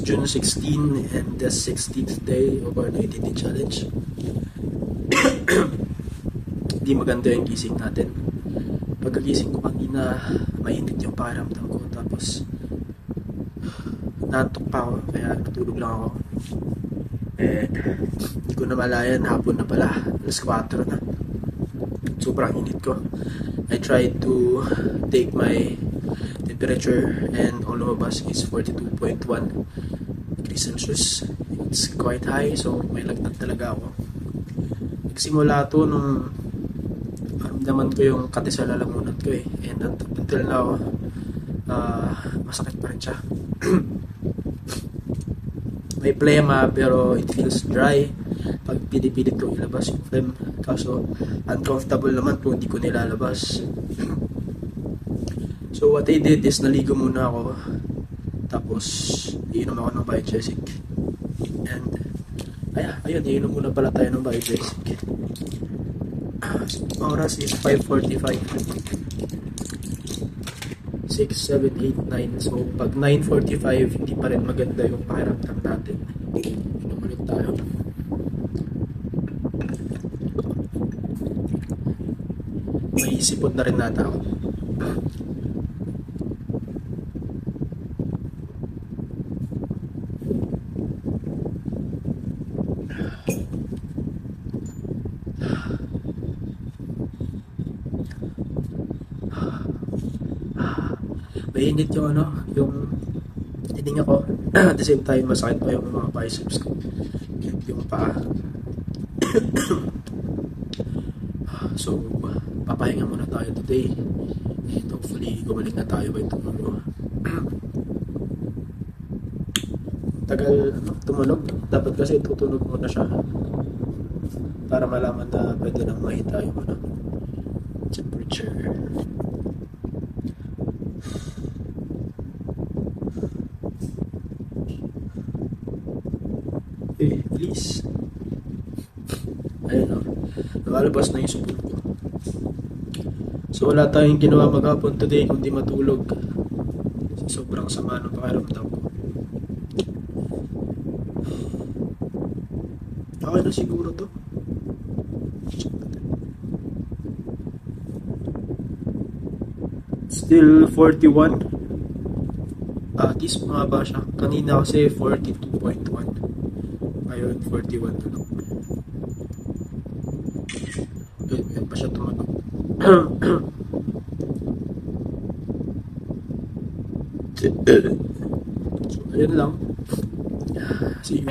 June 16 and the 16th day of our 90-day challenge. Hindi maganda yung gising natin. Pagkagising ko kanina, mainit yung pakiramdam ko. Tapos, naantok pa ako, kaya natulog lang ako. Hindi ko na malayan, hapon na pala. Alas 4 na. Sobrang init ko. I tried to take my temperature and all lumabas is 42.1 degrees Celsius. It's quite high, so may lagnat talaga ako. Nagsimula to nung naman ko yung kati sa lalamunan ko and until now masakit pa rin siya. May plema pero it feels dry pag pinipilit ko ilabas yung phlegm, kaso uncomfortable naman kung hindi ko nilalabas. So what I did is naligo muna ako, tapos iinom ako ng Biogesic, and ayun, iinom muna pala tayo ng Biogesic. Oras is 5:45. 6, 7, 8, 9. So pag 9:45 hindi pa rin maganda yung pakiramdam natin, inom ulit tayo. May sipon na rin nata ako. Mainit yung yung hininga ko. At the same time, masakit pa yung mga biceps ko, yung paa. So, papahinga muna tayo today. And hopefully, gumaling na tayo by tomorrow. Tagal tumunog. Dapat kasi tutunog muna siya para malaman na pwede nang mahita yung temperature. Please. Ayun, nakalabas na yung supot ko. So wala tayong ginawa maghapon today kundi matulog. Sobrang sama ng pakiramdam ko. Okay na siguro to. Still 41. At least bumaba siya. Kanina kasi 42.1. Ngayon 41 na lang. Ayun pa siya tumanog. So ayun lang. See you.